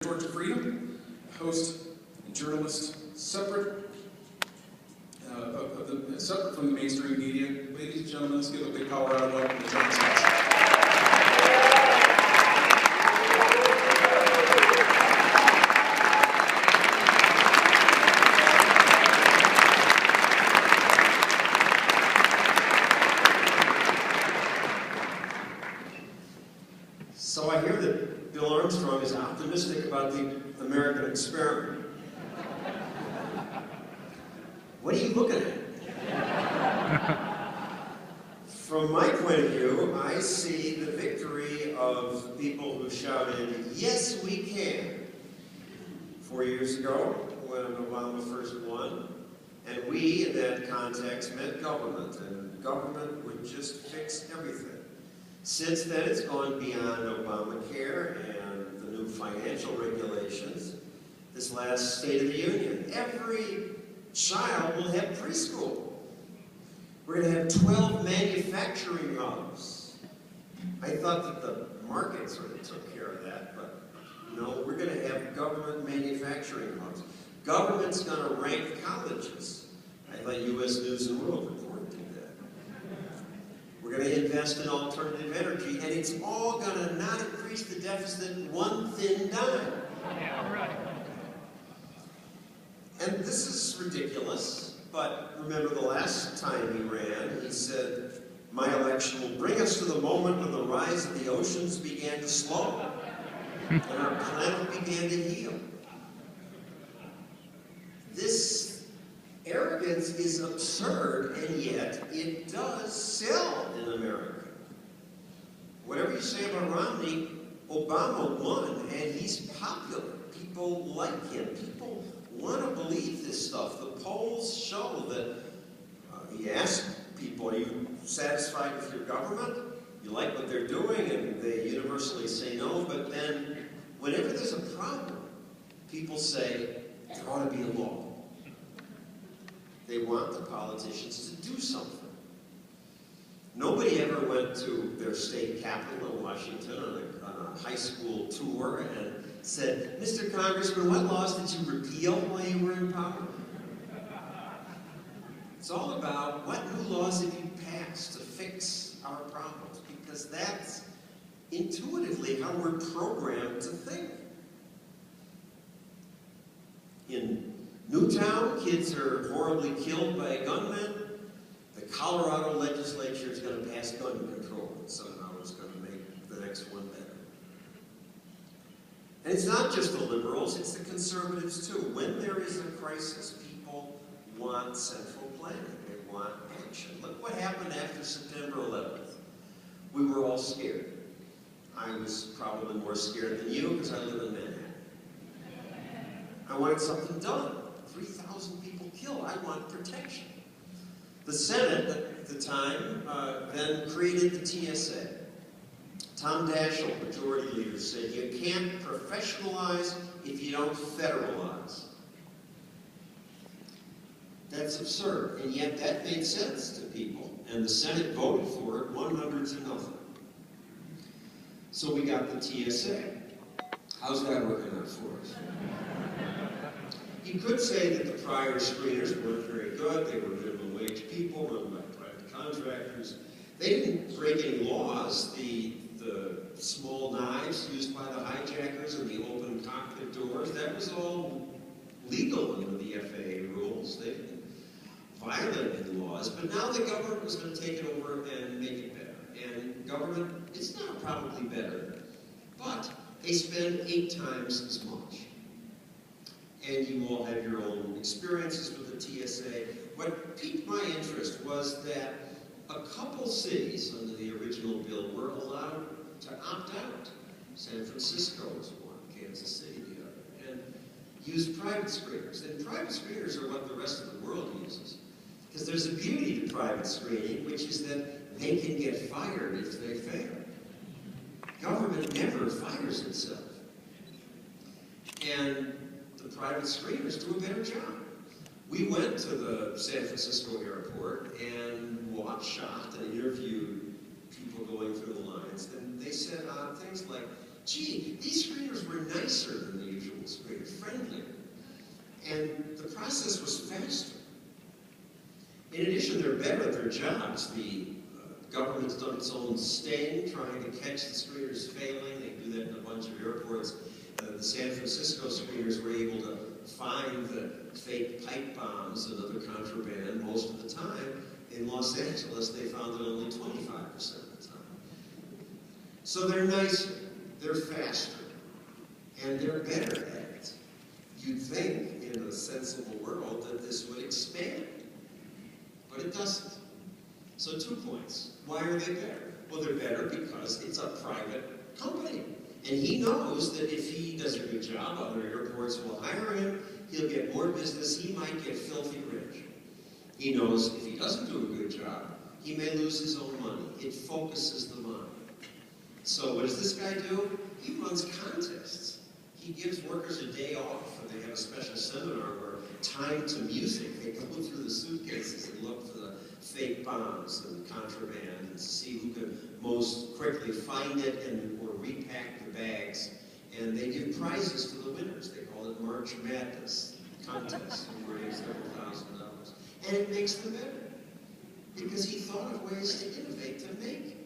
Torch of Freedom, host and journalist, separate from the mainstream media. Ladies and gentlemen, let's give a big Colorado welcome to John Stossel. So I hear that Bill Armstrong is optimistic about the American experiment. What are you looking at? From my point of view, I see the victory of people who shouted, "Yes, we can," 4 years ago when Obama first won. And we, in that context, meant government, and government would just fix everything. Since then, it's gone beyond Obamacare and the new financial regulations. This last State of the Union, every child will have preschool. We're going to have 12 manufacturing hubs. I thought that the market sort of took care of that, but no, we're going to have government manufacturing hubs. Government's going to rank colleges. I thought U.S. News and World Report did that. We're going to invest in alternative energy, and it's all going to not increase the deficit one thin dime. Yeah, right. And this is ridiculous, but remember the last time he ran, he said, "My election will bring us to the moment when the rise of the oceans began to slow, and our planet began to heal." This arrogance is absurd, and yet it does sell in America. Whatever you say about Romney, Obama won, and he's popular. People like him. People want to believe this stuff. The polls show that he asked people, "Are you satisfied with your government? You like what they're doing?" And they universally say no. But then, whenever there's a problem, people say there ought to be a law. They want the politicians to do something. Nobody ever went to their state capital in Washington on a high school tour and said, "Mr. Congressman, what laws did you repeal while you were in power?" It's all about what new laws have you passed to fix our problems, because that's intuitively how we're programmed to think. In Newtown, kids are horribly killed by a gunman. The Colorado legislature is going to pass gun control, and somehow it's going to make the next one better. And it's not just the liberals, it's the conservatives too. When there is a crisis, people want central planning. They want action. Look what happened after September 11th. We were all scared. I was probably more scared than you because I live in Manhattan. I wanted something done. 3,000 people killed. I want protection. The Senate at the time then created the TSA. Tom Daschle, majority leader, said you can't professionalize if you don't federalize. That's absurd, and yet that made sense to people, and the Senate voted for it 100-0. So we got the TSA. How's that working out for us? You could say that the prior screeners weren't very good. They were minimum wage people run by private contractors. They didn't break any laws. The small knives used by the hijackers and the open cockpit doors, that was all legal under the FAA rules. They didn't violate any laws. But now the government was going to take it over and make it better. And government, it's not probably better, but they spend 8 times as much. And you all have your own experiences with the TSA. What piqued my interest was that a couple cities under the original bill were allowed to opt out. San Francisco was one, Kansas City the other, and used private screeners. And private screeners are what the rest of the world uses. Because there's a beauty to private screening, which is that they can get fired if they fail. Government never fires itself. And the private screeners do a better job. We went to the San Francisco airport and watched, shot, and interviewed people going through the lines, and they said things like, "Gee, these screeners were nicer than the friendlier. And the process was faster. In addition, they're better at their jobs. The government's done its own sting, trying to catch the screeners failing. They do that in a bunch of airports. The San Francisco screeners were able to find the fake pipe bombs and other contraband most of the time. In Los Angeles, they found it only 25% of the time. So they're nicer, they're faster, and they're better at it. You'd think, in a sensible world, that this would expand. But it doesn't. So 2 points. Why are they better? Well, they're better because it's a private company. And he knows that if he does a good job, other airports will hire him, he'll get more business, he might get filthy rich. He knows if he doesn't do a good job, he may lose his own money. It focuses the mind. So what does this guy do? He runs contests. He gives workers a day off, and they have a special seminar where time to music, they go through the suitcases and look for the fake bombs and contraband and see who can most quickly find it and or repack the bags. And they give prizes to the winners. They call it March Madness contest, awarding several $1,000s. And it makes them better because he thought of ways to innovate to make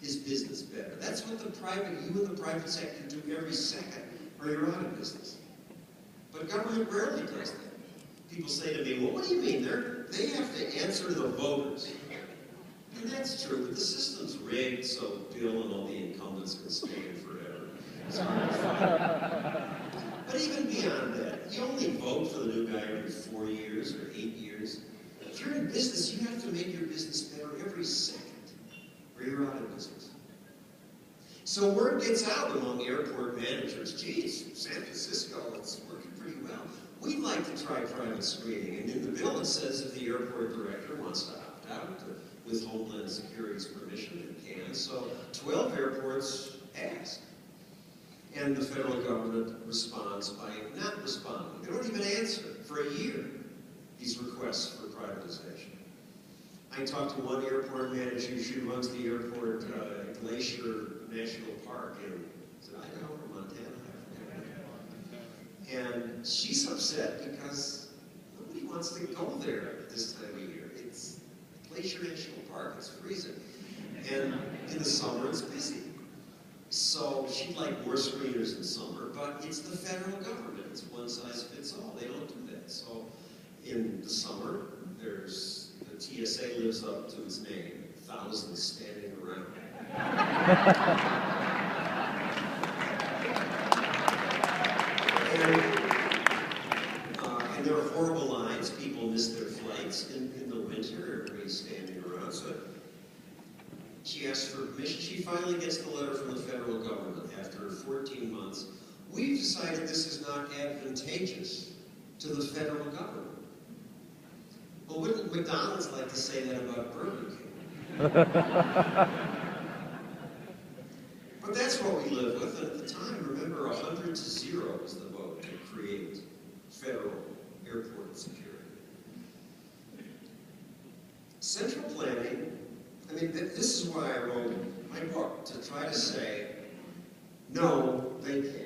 his business better. That's what you and the private sector do every second, or you're out of business. But government rarely does that. People say to me, well, what do you mean? They have to answer to the voters. And that's true, but the system's rigged so Bill and all the incumbents can stay in forever. It's hard to fight. But even beyond that, you only vote for the new guy every 4 years or 8 years. If you're in business, you have to make your business better every second, or you're out of business. So word gets out among airport managers, geez, San Francisco, it's working pretty well. We'd like to try private screening. And in the bill it says if the airport director wants to opt out with Homeland Security's permission, it can. So 12 airports ask. And the federal government responds by not responding. They don't even answer for a year these requests for privatization. I talked to one airport manager. She runs the airport Glacier National Park in Idaho or Montana. And she's upset because nobody wants to go there at this time of year. It's Glacier National Park. It's freezing. And in the summer, it's busy. So she'd like more screeners in summer, but it's the federal government. It's one size fits all. They don't do that. So in the summer, the TSA lives up to its name, thousands standing around. And there are horrible lines. People miss their flights in the winter. Everybody's standing around. So she asks for permission. She finally gets the letter from the federal government after 14 months. We've decided this is not advantageous to the federal government. Well, wouldn't McDonald's like to say that about Burger King? But that's what we live with. And at the time, remember, 100 to 0 was the vote to create federal airport security. Central planning, I mean, this is why I wrote my book, to try to say, no, they can't.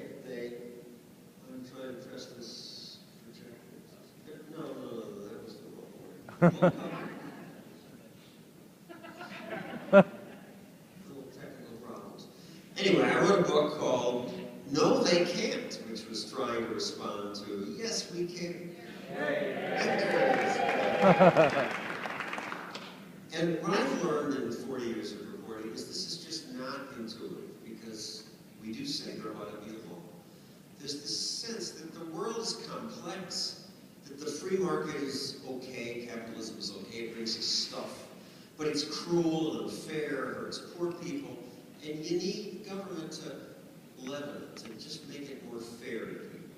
I'm trying to press this projector. No, that was the wrong word. Little technical problems. Anyway, I wrote a book called No, They Can't, which was trying to respond to, yes, we can. And what I've learned in 40 years of reporting is this is just not intuitive, because we do say there ought to be a law. There's this sense that the world is complex, that the free market is okay, capitalism is okay, it brings us stuff, but it's cruel and unfair, it hurts poor people, and you need government to leaven it, to just make it more fair to people.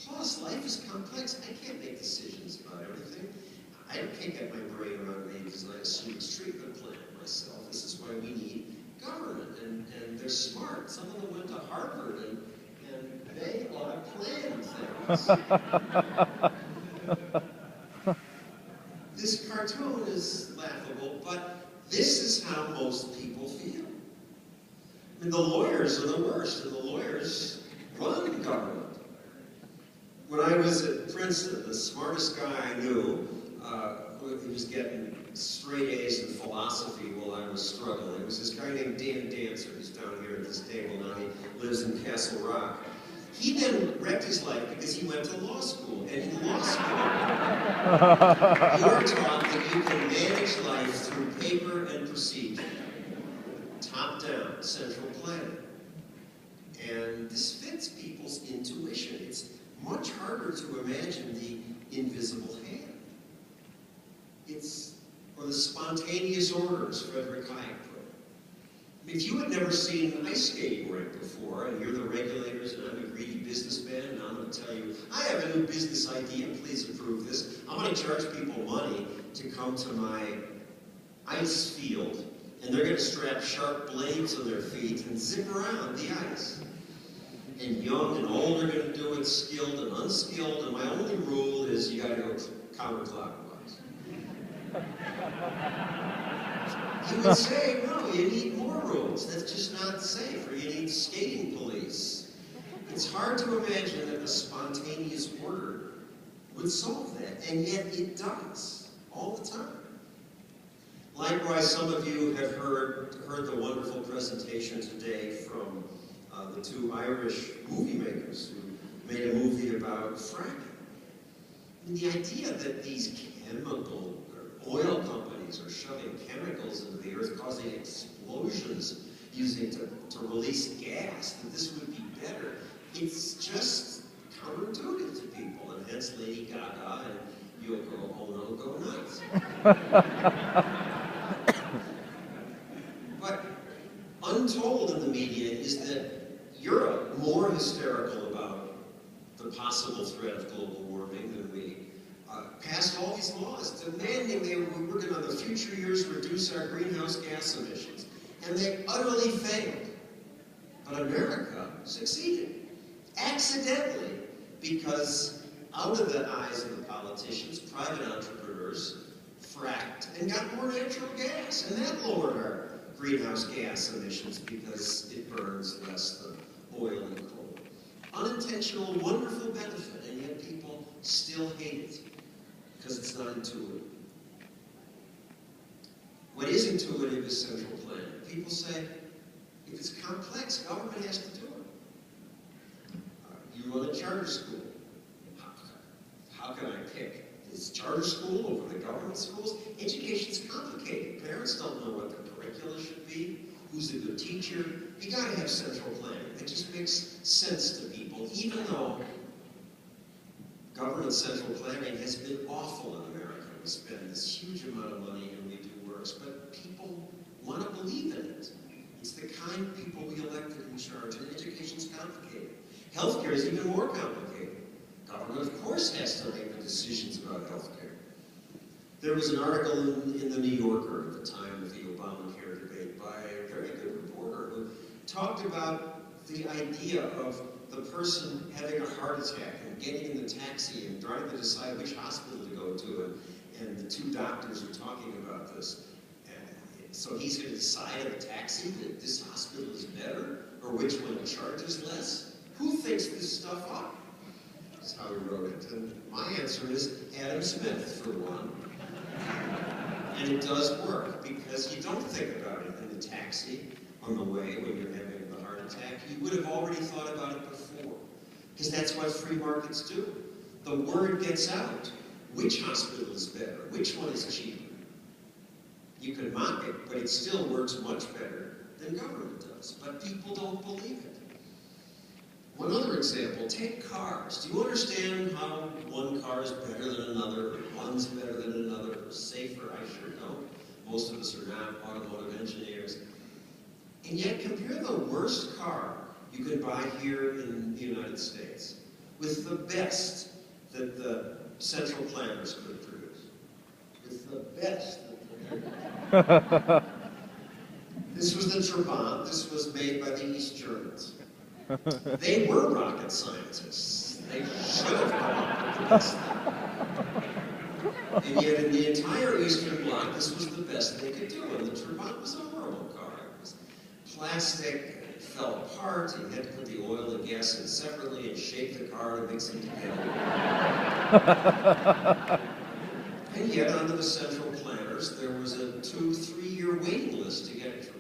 Plus, life is complex. I can't make decisions about everything. I can't get my brain around any design a sewage treatment plant myself. This is why we need government, and they're smart. Some of them went to Harvard, and they ought to plan things. This cartoon is laughable, but this is how most people feel. I mean, the lawyers are the worst, and the lawyers run government. When I was at Princeton, the smartest guy I knew, he was getting straight A's in philosophy while I was struggling. It was this guy named Dan Dancer, who's down here at this table now. He lives in Castle Rock. He then wrecked his life because he went to law school. And in law school, you're taught that you can manage life through paper and procedure. Top-down, central planning. And this fits people's intuition. It's much harder to imagine the invisible hand. Or the spontaneous orders, Frederick Hayek put it. If you had never seen an ice skating rink before, and you're the regulators, and I'm a greedy businessman, and I'm going to tell you, I have a new business idea, please approve this. I'm going to charge people money to come to my ice field, and they're going to strap sharp blades on their feet and zip around the ice. And young and old are going to do it, skilled and unskilled, and my only rule is you got to go counterclockwise. You would say, no, you need more rules. That's just not safe. Or you need skating police. It's hard to imagine that the spontaneous order would solve that, and yet it does, all the time. Likewise, some of you have heard the wonderful presentation today from the two Irish movie makers who made a movie about fracking. And the idea that these chemical oil companies are shoving chemicals into the earth, causing explosions using to release gas, that this would be better, it's just counterintuitive to people, and hence Lady Gaga and Yoko Ono go nuts. But untold in the media is that Europe, more hysterical about the possible threat of global warming than we, passed all these laws demanding we were going to, in the future years, reduce our greenhouse gas emissions. And they utterly failed. But America succeeded. Accidentally, because out of the eyes of the politicians, private entrepreneurs fracked and got more natural gas. And that lowered our greenhouse gas emissions because it burns less than oil and coal. Unintentional, wonderful benefit, and yet people still hate it because it's not intuitive. What is intuitive is central planning. People say, if it's complex, government has to do it. You run a charter school. How can I pick? Is charter school over the government schools? Education's complicated. Parents don't know what the curricula should be, who's a good teacher. You gotta have central planning. It just makes sense to people, even though government central planning has been awful in America. We spend this huge amount of money and we do worse, but people want to believe in it. It's the kind of people we elected in charge, and education's complicated. Healthcare is even more complicated. Government, of course, has to make the decisions about healthcare. There was an article in the New Yorker at the time of the Obamacare debate by a very good reporter who talked about the idea of the person having a heart attack and getting in the taxi and trying to decide which hospital to go to, and the two doctors are talking about this. And so he's going to decide in the taxi that this hospital is better, or which one charges less? Who thinks this stuff up? That's how he wrote it. And my answer is Adam Smith, for one. And it does work, because you don't think about it in the taxi on the way when you're having the heart attack. You would have already thought about it before, because that's what free markets do. The word gets out. Which hospital is better? Which one is cheaper? You can mock it, but it still works much better than government does. But people don't believe it. One other example, take cars. Do you understand how one car is better than another, or one's better than another, or safer? I sure don't. Most of us are not automotive engineers. And yet, compare the worst car you could buy here in the United States with the best that the central planners could produce. With the best. This was the Trabant. This was made by the East Germans. They were rocket scientists. They should have come up with the best thing. And yet, in the entire Eastern Bloc, this was the best they could do. And the Trabant was a horrible car. It was plastic, fell apart, and you had to put the oil and gas in separately and shake the car and mix them together. And yet, under the central planners, there was a 2-3-year waiting list to get a Trabant.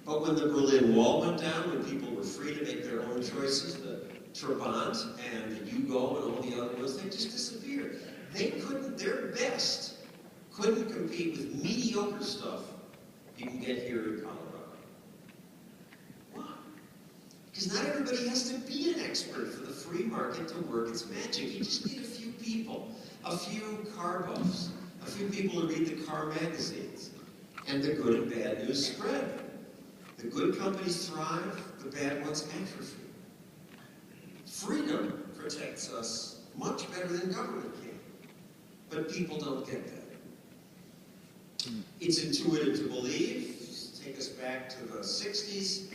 But when the Berlin Wall went down, when people were free to make their own choices, the Trabant and the Yugo and all the other ones, they just disappeared. They couldn't, their best, couldn't compete with mediocre stuff you can get here in Colorado. Why? Because not everybody has to be an expert for the free market to work its magic. You just need a few people, a few car buffs, a few people who read the car magazines, and the good and bad news spread. The good companies thrive, the bad ones atrophy. Freedom protects us much better than government can. But people don't get that. It's intuitive to believe, take us back to the 60s,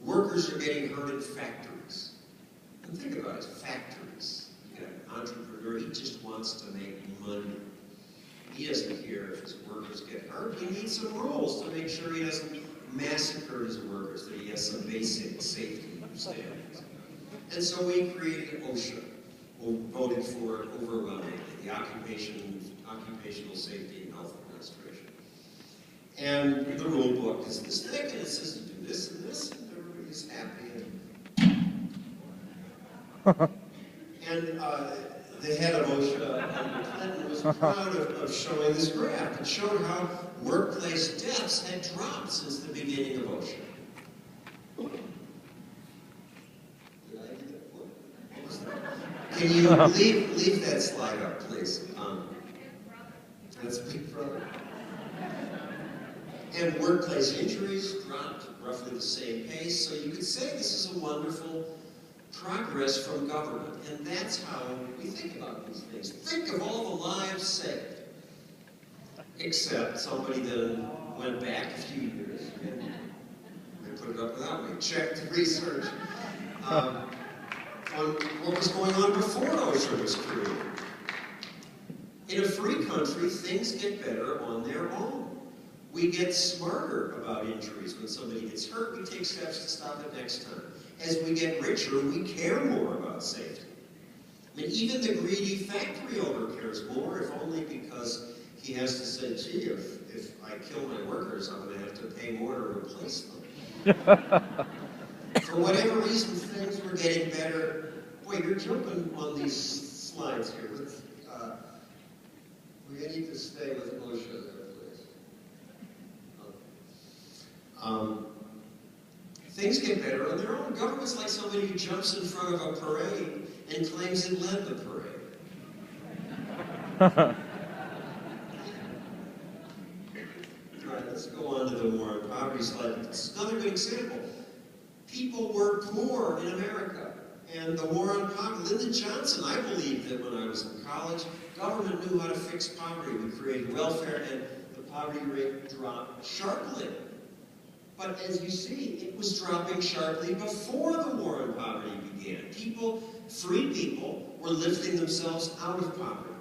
workers are getting hurt in factories. And think about it, factories. You got an entrepreneur, he just wants to make money. He doesn't care if his workers get hurt. He needs some rules to make sure he doesn't massacre his workers, that he has some basic safety standards. And so we created OSHA, voted for it overwhelmingly, the Occupational Safety and Health Administration. And the rule book is this thick, and it says to do this and this, and everybody's happy. And the head of OSHA, Andrew Clinton, was proud of showing this graph. It showed how workplace deaths had dropped since the beginning of OSHA. Can you leave that slide up, please? That's Big Brother. And workplace injuries dropped roughly the same pace, so you could say this is a wonderful progress from government. And that's how we think about these things. Think of all the lives saved. Except somebody then went back a few years and they put it up without me. Checked the research on what was going on before OSHA was created. In a free country, things get better on their own. We get smarter about injuries. When somebody gets hurt, we take steps to stop it next time. As we get richer, we care more about safety. I mean, even the greedy factory owner cares more, if only because he has to say, gee, if I kill my workers, I'm going to have to pay more to replace them. For whatever reason, things were getting better. Boy, you're jumping on these slides here. We need to stay with OSHA there, please. Things get better on their own. Government's like somebody who jumps in front of a parade and claims it led the parade. All right, let's go on to the war on poverty slide. It's another good example. People worked more in America. And the war on poverty, Lyndon Johnson, I believed that when I was in college, government knew how to fix poverty. We created welfare and the poverty rate dropped sharply. But as you see, it was dropping sharply before the war on poverty began. Free people, were lifting themselves out of poverty.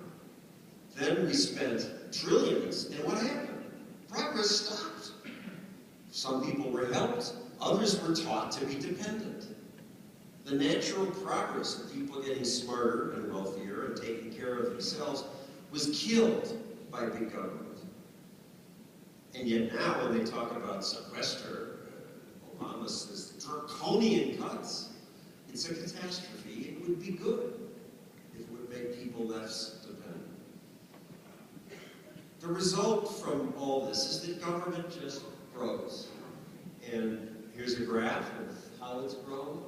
Then we spent trillions, and what happened? Progress stopped. Some people were helped, others were taught to be dependent. The natural progress of people getting smarter and wealthier and taking care of themselves was killed by big government. And yet now, when they talk about sequester, Obama says draconian cuts. It's a catastrophe. It would be good if it would make people less dependent. The result from all this is that government just grows. And here's a graph of how it's grown.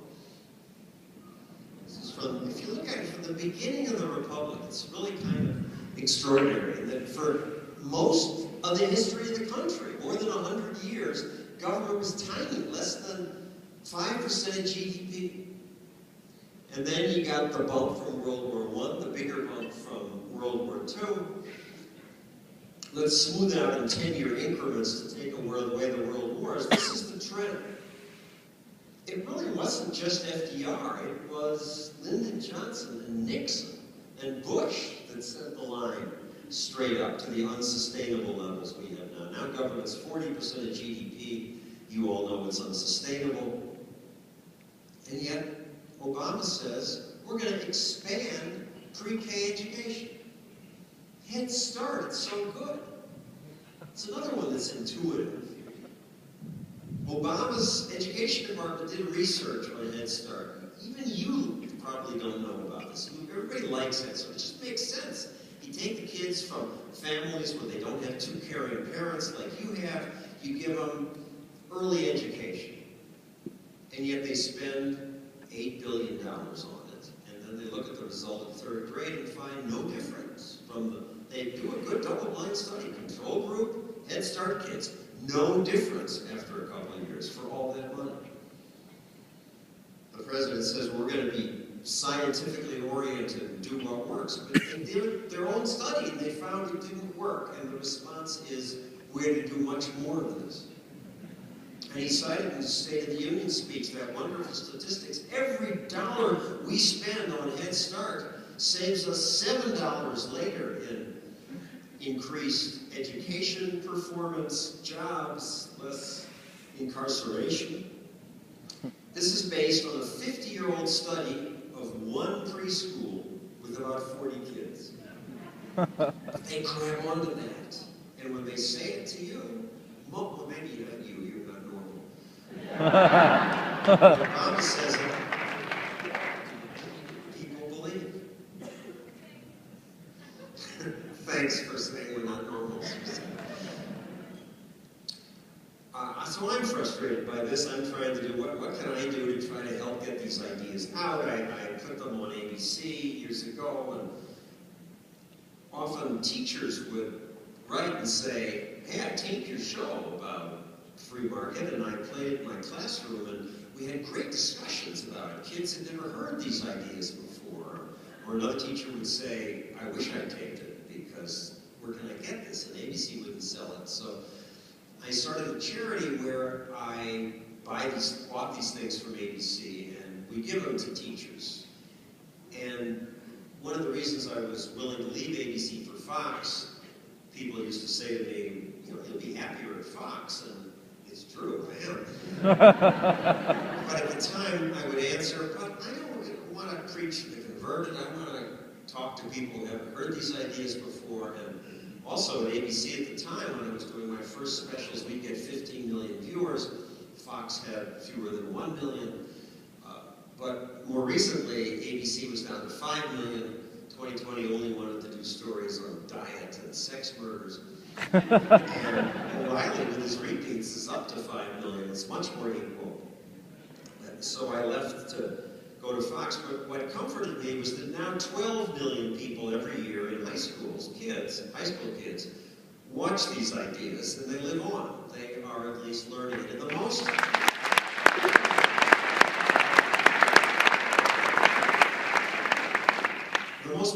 This is from, if you look at it from the beginning of the Republic, it's really kind of extraordinary that for most of the history of the country, more than 100 years, government was tiny, less than 5% of GDP. And then you got the bump from World War I, the bigger bump from World War II. Let's smooth out in 10-year increments to take away the world wars. This is the trend. It really wasn't just FDR, it was Lyndon Johnson and Nixon and Bush that sent the line straight up to the unsustainable levels we have now. Now government's 40% of GDP, You all know it's unsustainable. And yet, Obama says, we're going to expand pre-K education. Head Start, it's so good. It's another one that's intuitive. Obama's education department did research on Head Start. Even you probably don't know about this. Everybody likes Head Start. It just makes sense. You take the kids from families where they don't have two caring parents like you have, you give them early education. And yet they spend $8 billion on it. And then they look at the result of third grade and find no difference from they do a good double-blind study, control group, Head Start kids. No difference after a couple of years for all that money. The president says we're going to be scientifically oriented and do what works. But they did their own study and they found it didn't work. And the response is, we're going to do much more of this. And he cited in his State of the Union speech that wonderful statistics. Every dollar we spend on Head Start saves us $7 later in increased education performance, jobs, less incarceration. This is based on a 50-year-old study of one preschool with about 40 kids. They grab onto that. And when they say it to you, well, maybe not you, you're not normal. Obama says it, people believe. Thanks for saying we're not normal. So I'm frustrated by this. I'm trying to do, what can I do to try to help get these ideas out? I put them on ABC years ago, and often teachers would write and say, hey, I taped your show about free market, and I played it in my classroom, and we had great discussions about it. Kids had never heard these ideas before. Or another teacher would say, I wish I taped it, because where can I get this? And ABC wouldn't sell it. So I started a charity where I bought these things from ABC, and we give them to teachers. And one of the reasons I was willing to leave ABC for Fox, people used to say to me, you know, you'll be happier at Fox, and it's true, I am. But at the time, I would answer, but I don't want to preach to the converted. I want to talk to people who haven't heard these ideas before. And also at ABC at the time, when I was doing my first specials, we'd get 15 million viewers. Fox had fewer than 1 million. But more recently, ABC was down to 5 million. 2020 only wanted to do stories on diet and sex murders. And O'Reilly, with his repeats, is up to 5 million. It's much more equal. And so I left to go to Fox, but what comforted me was that now 12 million people every year in high schools, high school kids, watch these ideas and they live on. They are at least learning it. And the most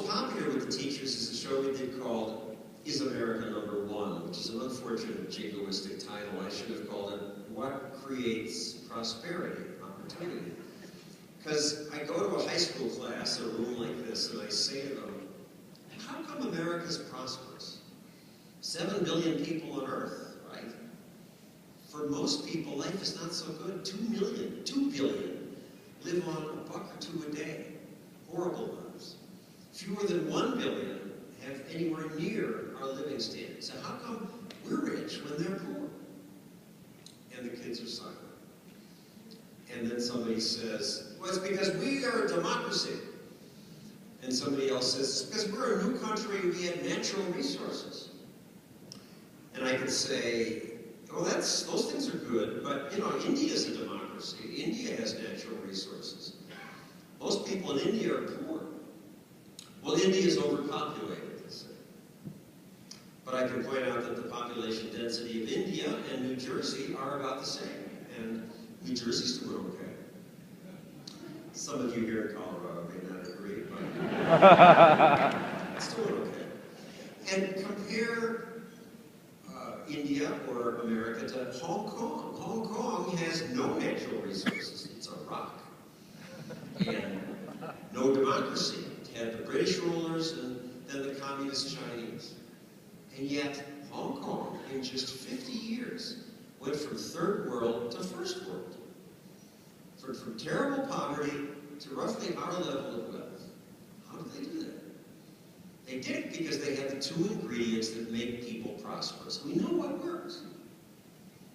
popular with the teachers is a show we did called Is America Number One, which is an unfortunate jingoistic title. I should have called it What Creates Prosperity, Opportunity. Because I go to a high school class, a room like this, and I say to them, how come America's prosperous? 7 billion people on Earth, right? For most people, life is not so good. 2 billion live on a buck or two a day. Horrible lives. Fewer than 1 billion have anywhere near our living standards. So how come we're rich when they're poor? And the kids are silent. And then somebody says, well, it's because we are a democracy. And somebody else says, it's because we're a new country and we have natural resources. And I could say, oh, those things are good, but you know, India is a democracy. India has natural resources. Most people in India are poor. Well, India is overpopulated, they say. But I can point out that the population density of India and New Jersey are about the same. And New Jersey's doing okay. Some of you here in Colorado may not agree, but it's doing okay. And compare India or America to Hong Kong. Hong Kong has no natural resources. It's a rock. And no democracy. It had the British rulers and then the communist Chinese. And yet, Hong Kong, in just 50 years, went from third world to first world. From terrible poverty to roughly our level of wealth. How did they do that? They did it because they had the two ingredients that make people prosperous. We know what works.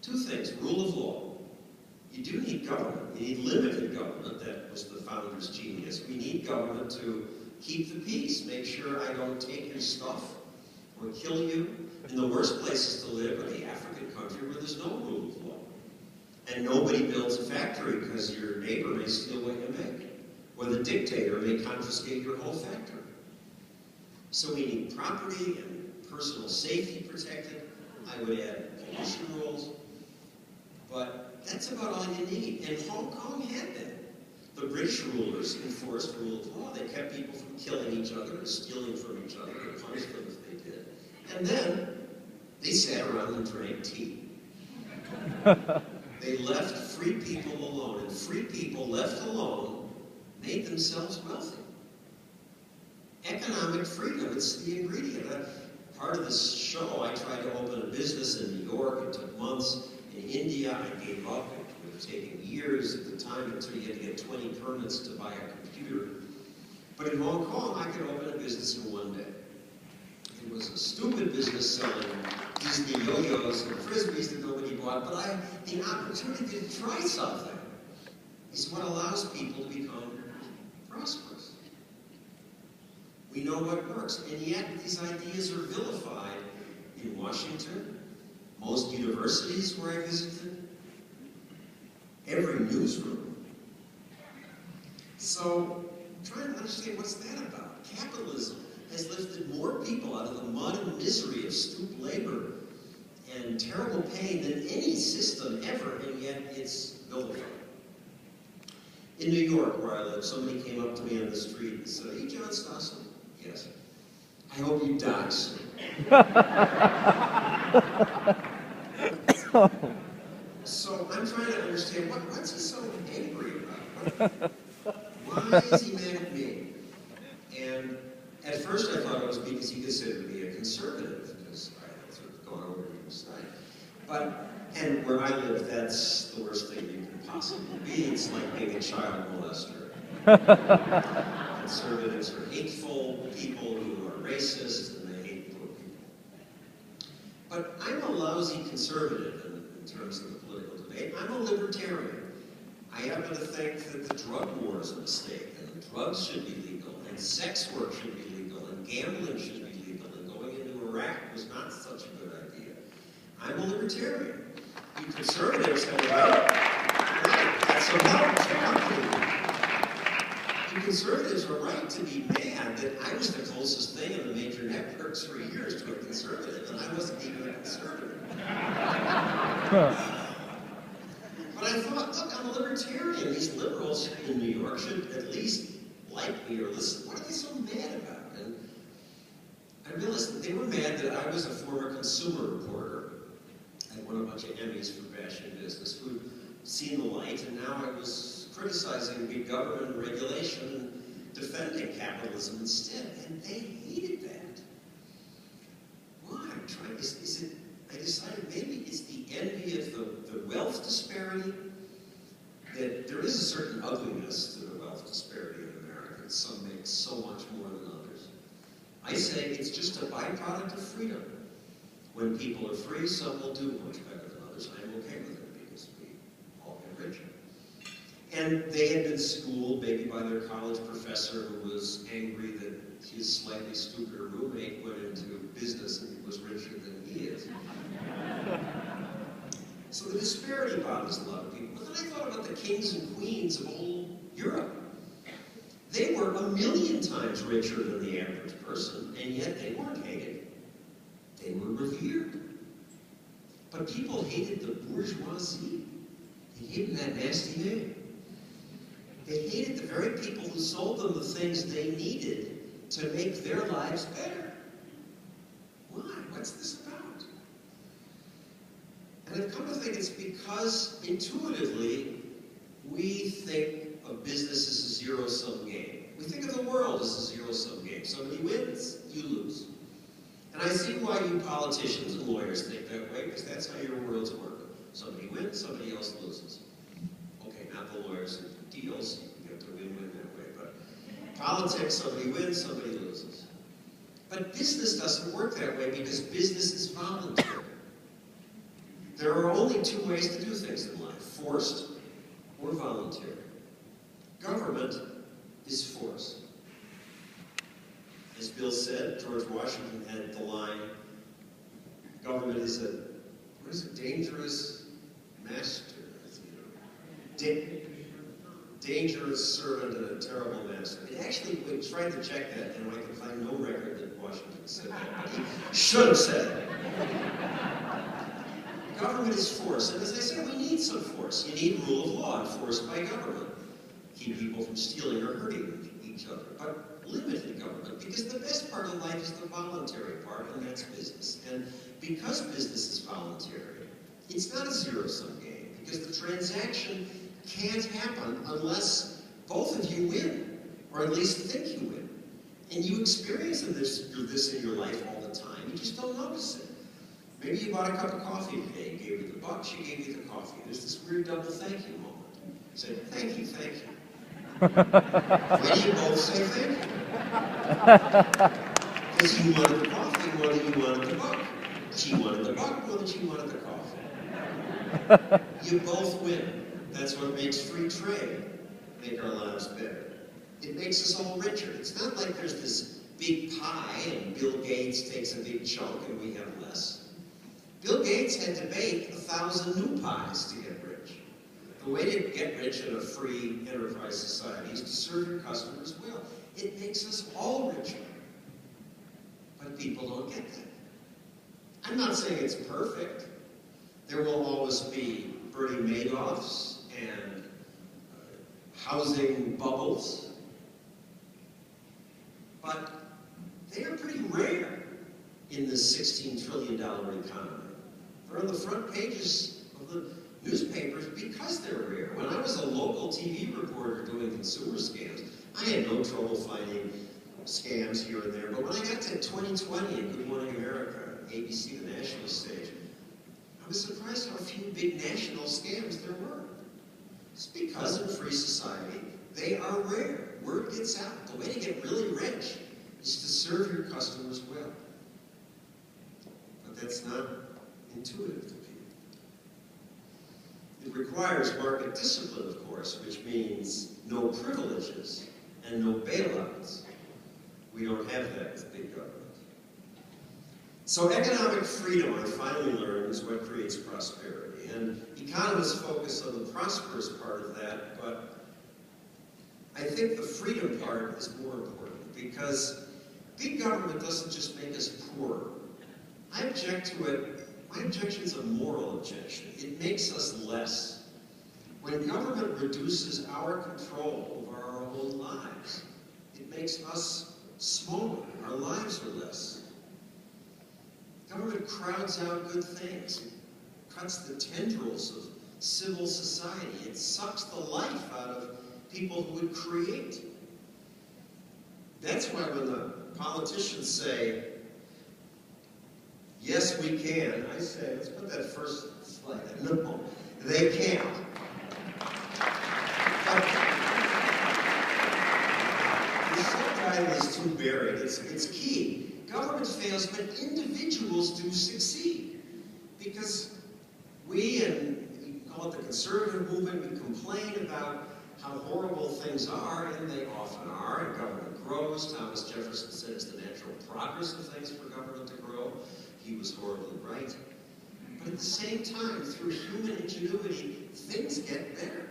Two things: rule of law. You do need government. You need limited government. That was the founder's genius. We need government to keep the peace, make sure I don't take your stuff or kill you. And the worst places to live are the African country where there's no rule of law. And nobody builds a factory because your neighbor may steal what you make, or the dictator may confiscate your whole factory. So we need property and personal safety protected. I would add pollution rules. But that's about all you need. And Hong Kong had that. The British rulers enforced rule of law. They kept people from killing each other and stealing from each other and punished them if they did. And then they sat around and drank tea. They left free people alone, and free people left alone made themselves wealthy. Economic freedom, it's the ingredient. Part of this show, I tried to open a business in New York. It took months. In India, I gave up. It was taking years at the time until you had to get 20 permits to buy a computer. But in Hong Kong, I could open a business in one day. It was a stupid business selling Disney yo-yos and frisbees that nobody bought, but the opportunity to try something is what allows people to become prosperous. We know what works, and yet these ideas are vilified in Washington, most universities where I visited, every newsroom. So I'm trying to understand what's that about. Capitalism has lifted more people out of the mud and misery of stoop labor and terrible pain than any system ever, and yet it's vilified. In New York, where I live, somebody came up to me on the street and said, "Hey, John Stossel." Yes. "I hope you die soon." So I'm trying to understand, what's he so angry about? Why is he mad at me? And at first I thought it was because he considered me a conservative, because I had sort of gone over to the side. And where I live, that's the worst thing you can possibly be. It's like being a child molester. Conservatives are hateful people who are racist, and they hate poor people. But I'm a lousy conservative in terms of the political debate. I'm a libertarian. I happen to think that the drug war is a mistake, and drugs should be legal, and sex work should be legal, and gambling should be legal, and going into Iraq was not such a good idea. I'm a libertarian. You conservatives have a right. That's a right. You conservatives are right to be mad that I was the closest thing in the major networks for years to a conservative, and I wasn't even a conservative. But I thought, look, I'm a libertarian. These liberals in New York should at least like me or listen. What are they so mad about? And I realized that they were mad that I was a former consumer reporter. I won a bunch of Emmys for fashion business who'd seen the light, and now I was criticizing big government and regulation and defending capitalism instead. And they hated that. Why? I decided maybe it's the envy of the wealth disparity, that there is a certain ugliness to the wealth disparity in America. Some make so much more than others. I say it's just a byproduct of freedom. When people are free, some will do much better than others. I'm okay with it because we all get richer. And they had been schooled maybe by their college professor who was angry that his slightly stupider roommate went into business and was richer than he is. So the disparity bothers a lot of people. But then I thought about the kings and queens of old Europe. They were 1,000,000 times richer than the average person, and yet they weren't hated. They were revered. But people hated the bourgeoisie. They hated that nasty name. They hated the very people who sold them the things they needed to make their lives better. Why? What's this about? And I've come to think it's because intuitively we think of business as a zero-sum game. We think of the world as a zero-sum game. Somebody wins, you lose. And I see why you politicians and lawyers think that way, because that's how your worlds work. Somebody wins, somebody else loses. Okay, not the lawyers and deals, you get to win-win that way, but politics, somebody wins, somebody loses. But business doesn't work that way because business is voluntary. There are only two ways to do things in life, forced or voluntary. Government is force. As Bill said, George Washington had the line, government is a dangerous master. Dangerous servant and a terrible master. It actually, we tried to check that, and I can find no record that Washington said that, but he should have said it. Government is force, and as I said, we need some force. You need rule of law enforced by government. Keep people from stealing or hurting each other, but limited government, because the best part of life is the voluntary part, and that's business. And because business is voluntary, it's not a zero-sum game, because the transaction can't happen unless both of you win, or at least think you win. And you experience this in your life all the time, you just don't notice it. Maybe you bought a cup of coffee today, gave you the buck, she gave you the coffee. There's this weird double thank you moment. You say, thank you, thank you. When do you both say thank you? Because you wanted the coffee more than you wanted the buck. She wanted the buck more than she wanted the coffee. You both win. That's what makes free trade make our lives better. It makes us all richer. It's not like there's this big pie and Bill Gates takes a big chunk and we have less. Bill Gates had to bake 1,000 new pies to get rich. The way to get rich in a free enterprise society is to serve your customers well. It makes us all richer. But people don't get that. I'm not saying it's perfect. There will always be Bernie Madoffs and housing bubbles. But they are pretty rare in this $16 trillion economy. They're on the front pages of the newspapers because they're rare. When I was a local TV reporter doing consumer scams, I had no trouble finding scams here and there. But when I got to 2020 and Good Morning America, ABC, the national stage, I was surprised how few big national scams there were. It's because in a free society, they are rare. Word gets out. The way to get really rich is to serve your customers well. But that's not intuitive to people. It requires market discipline, of course, which means no privileges and no bailouts. We don't have that with big government. So economic freedom, I finally learned, is what creates prosperity. And economists focus on the prosperous part of that, but I think the freedom part is more important because big government doesn't just make us poorer. I object to it. My objection is a moral objection. It makes us less. When government reduces our control over our own lives, it makes us smaller. Our lives are less. Government crowds out good things. It cuts the tendrils of civil society. It sucks the life out of people who would create. That's why when the politicians say, yes, we can, I say, let's put that first slide. No, they can't. The subtitle is too buried. It's key. Government fails, but individuals do succeed. Because we, and we call it the conservative movement, we complain about how horrible things are, and they often are, and government grows. Thomas Jefferson said it's the natural progress of things for government to grow. He was horribly right. But at the same time, through human ingenuity, things get better.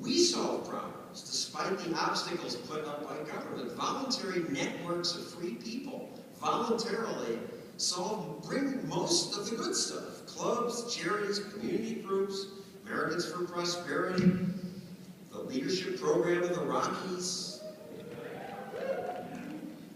We solve problems despite the obstacles put up by government. Voluntary networks of free people voluntarily bring most of the good stuff. Clubs, charities, community groups, Americans for Prosperity, the leadership program of the Rockies,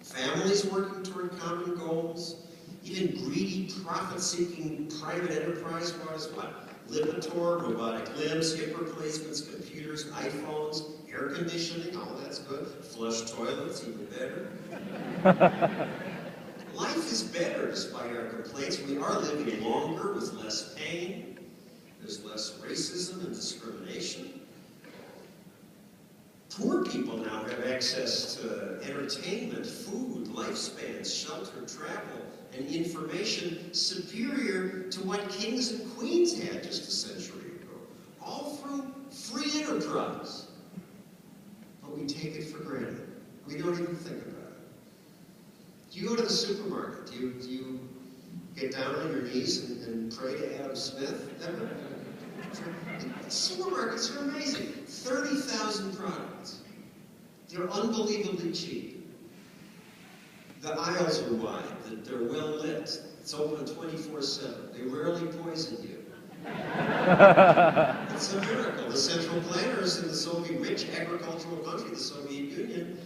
families working toward common goals, even greedy, profit-seeking private enterprise was what? Lipitor, robotic limbs, hip replacements, computers, iPhones, air conditioning, all that's good. Flush toilets, even better. Life is better despite our complaints. We are living longer with less pain. There's less racism and discrimination. Poor people now have access to entertainment, food, lifespans, shelter, travel, and information superior to what kings and queens had just a century ago, all through free enterprise. But we take it for granted. We don't even think about it. Do you go to the supermarket? Do you get down on your knees and pray to Adam Smith? Ever? Supermarkets are amazing. 30,000 products. They're unbelievably cheap. The aisles are wide. They're well lit. It's open 24/7. They rarely poison you. It's a miracle. The central planners in the Soviet, rich agricultural country, the Soviet Union,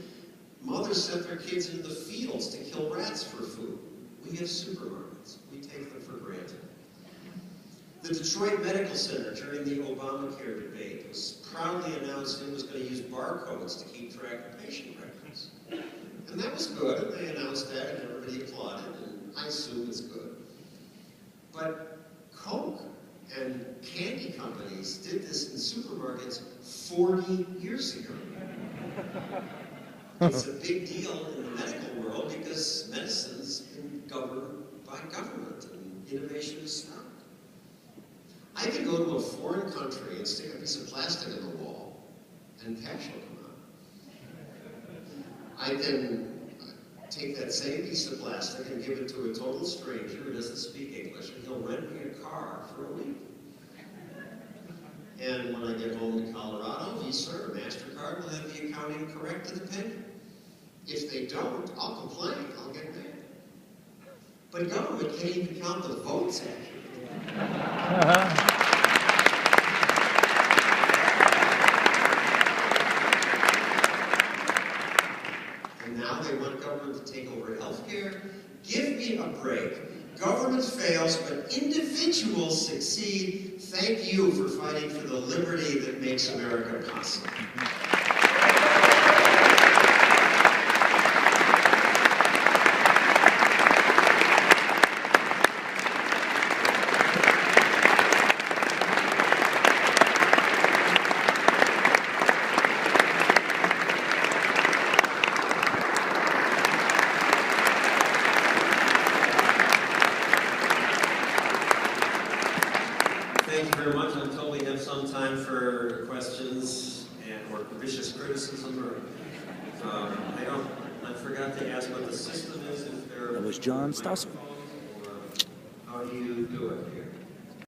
mothers sent their kids into the fields to kill rats for food. We have supermarkets. We take them for granted. The Detroit Medical Center during the Obamacare debate was proudly announced it was going to use barcodes to keep track of patient records. And that was good, and they announced that, and everybody applauded, and I assume it's good. But Coke and candy companies did this in supermarkets 40 years ago. It's a big deal in the medical world because medicine's been governed by government, and innovation is stopped. I can go to a foreign country and stick a piece of plastic in the wall, and cash will come out. I can take that same piece of plastic and give it to a total stranger who doesn't speak English, and he'll rent me a car for a week. And when I get home to Colorado, Visa or MasterCard will have the accounting correct to the penny. If they don't, I'll complain. I'll get mad. But government can't even count the votes, actually. And now they want government to take over healthcare. Give me a break. Government fails, but individuals succeed. Thank you for fighting for the liberty that makes America possible. Thank you very much. Until we have some time for questions or vicious criticism, or I forgot to ask what the system is. If there That was John Stossel. How do you do it?